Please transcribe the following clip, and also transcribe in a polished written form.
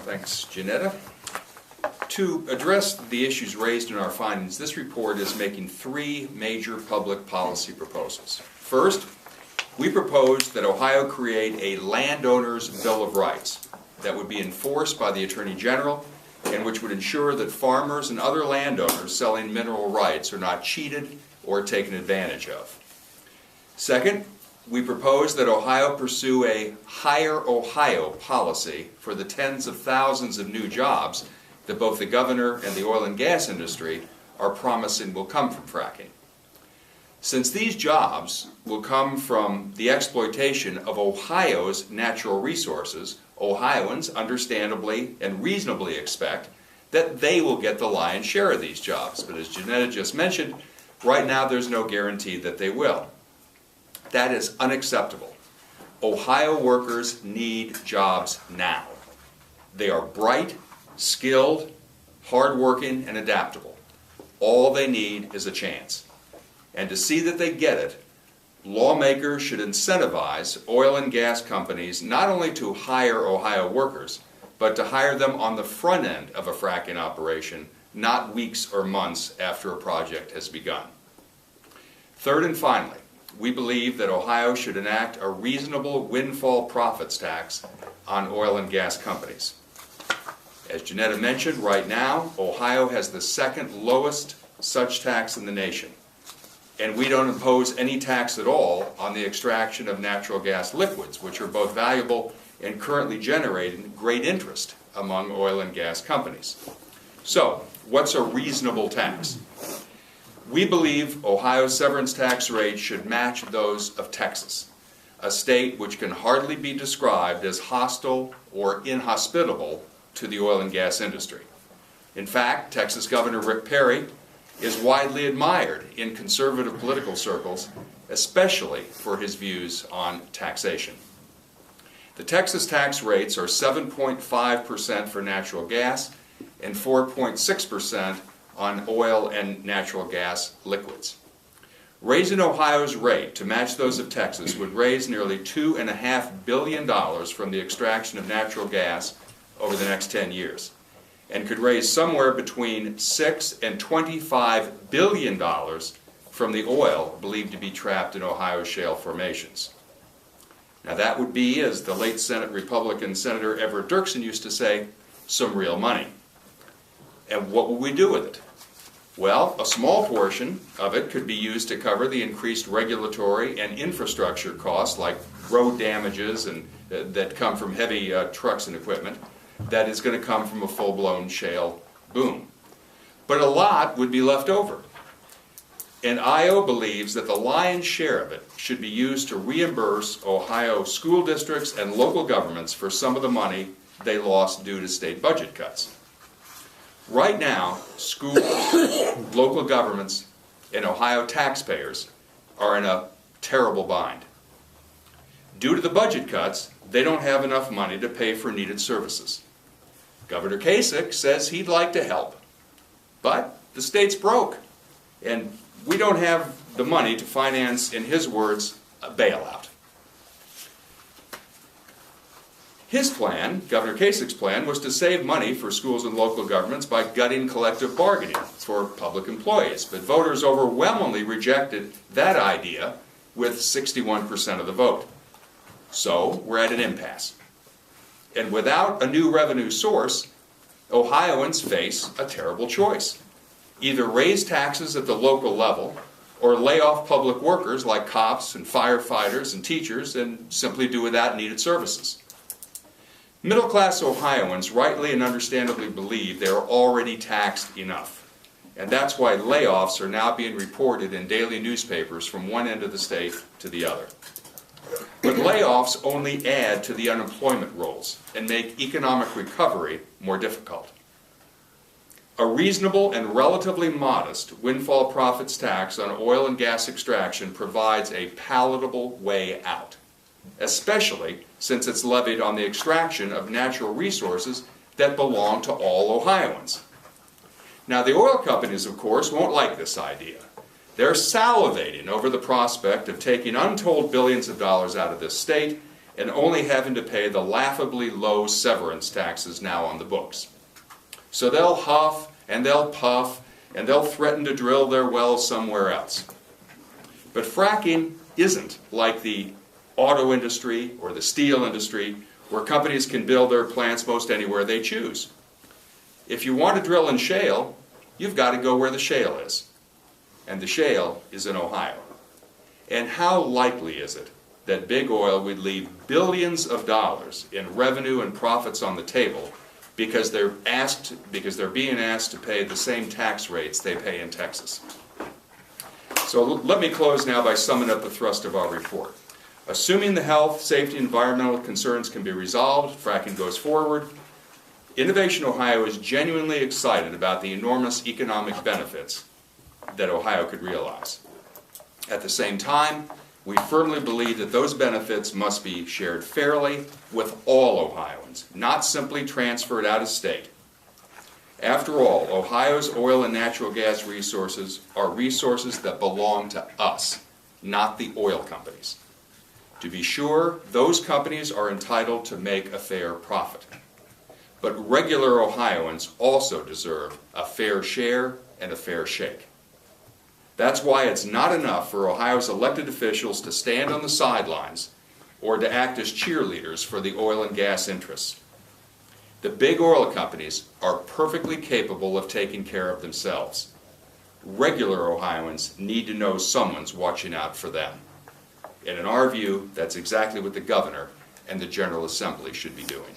Thanks, Jenetta. To address the issues raised in our findings, this report is making three major public policy proposals. First, we propose that Ohio create a landowner's Bill of Rights that would be enforced by the Attorney General and which would ensure that farmers and other landowners selling mineral rights are not cheated or taken advantage of. Second, we propose that Ohio pursue a Hire Ohio policy for the tens of thousands of new jobs that both the governor and the oil and gas industry are promising will come from fracking. Since these jobs will come from the exploitation of Ohio's natural resources, Ohioans understandably and reasonably expect that they will get the lion's share of these jobs. But as Jenetta just mentioned, right now there's no guarantee that they will. That is unacceptable. Ohio workers need jobs now. They are bright, skilled, hardworking, and adaptable. All they need is a chance. And to see that they get it, lawmakers should incentivize oil and gas companies not only to hire Ohio workers, but to hire them on the front end of a fracking operation, not weeks or months after a project has begun. Third and finally, we believe that Ohio should enact a reasonable windfall profits tax on oil and gas companies. As Jenetta mentioned, right now, Ohio has the second lowest such tax in the nation. And we don't impose any tax at all on the extraction of natural gas liquids, which are both valuable and currently generating great interest among oil and gas companies. So, what's a reasonable tax? We believe Ohio's severance tax rate should match those of Texas, a state which can hardly be described as hostile or inhospitable to the oil and gas industry. In fact, Texas Governor Rick Perry is widely admired in conservative political circles, especially for his views on taxation. The Texas tax rates are 7.5% for natural gas and 4.6% on oil and natural gas liquids. Raising Ohio's rate to match those of Texas would raise nearly $2.5 billion from the extraction of natural gas over the next 10 years, and could raise somewhere between $6 and $25 billion from the oil believed to be trapped in Ohio's shale formations. Now that would be, as the late Senate Republican Senator Everett Dirksen used to say, some real money. And what would we do with it? Well, a small portion of it could be used to cover the increased regulatory and infrastructure costs like road damages and that come from heavy trucks and equipment that is going to come from a full-blown shale boom. But a lot would be left over. And IO believes that the lion's share of it should be used to reimburse Ohio school districts and local governments for some of the money they lost due to state budget cuts. Right now, schools, local governments, and Ohio taxpayers are in a terrible bind. Due to the budget cuts, they don't have enough money to pay for needed services. Governor Kasich says he'd like to help, but the state's broke, and we don't have the money to finance, in his words, a bailout. His plan, Governor Kasich's plan, was to save money for schools and local governments by gutting collective bargaining for public employees, but voters overwhelmingly rejected that idea with 61% of the vote. So we're at an impasse. And without a new revenue source, Ohioans face a terrible choice. Either raise taxes at the local level or lay off public workers like cops and firefighters and teachers and simply do without needed services. Middle-class Ohioans rightly and understandably believe they are already taxed enough. And that's why layoffs are now being reported in daily newspapers from one end of the state to the other. But layoffs only add to the unemployment rolls and make economic recovery more difficult. A reasonable and relatively modest windfall profits tax on oil and gas extraction provides a palatable way out, especially since it's levied on the extraction of natural resources that belong to all Ohioans. Now, the oil companies, of course, won't like this idea. They're salivating over the prospect of taking untold billions of dollars out of this state and only having to pay the laughably low severance taxes now on the books. So they'll huff and they'll puff and they'll threaten to drill their wells somewhere else. But fracking isn't like the auto industry or the steel industry, where companies can build their plants most anywhere they choose. If you want to drill in shale, you've got to go where the shale is. And the shale is in Ohio. And how likely is it that big oil would leave billions of dollars in revenue and profits on the table because they're being asked to pay the same tax rates they pay in Texas? So let me close now by summing up the thrust of our report. Assuming the health, safety, and environmental concerns can be resolved, fracking goes forward. Innovation Ohio is genuinely excited about the enormous economic benefits that Ohio could realize. At the same time, we firmly believe that those benefits must be shared fairly with all Ohioans, not simply transferred out of state. After all, Ohio's oil and natural gas resources are resources that belong to us, not the oil companies. To be sure, those companies are entitled to make a fair profit. But regular Ohioans also deserve a fair share and a fair shake. That's why it's not enough for Ohio's elected officials to stand on the sidelines or to act as cheerleaders for the oil and gas interests. The big oil companies are perfectly capable of taking care of themselves. Regular Ohioans need to know someone's watching out for them. And in our view, that's exactly what the governor and the General Assembly should be doing.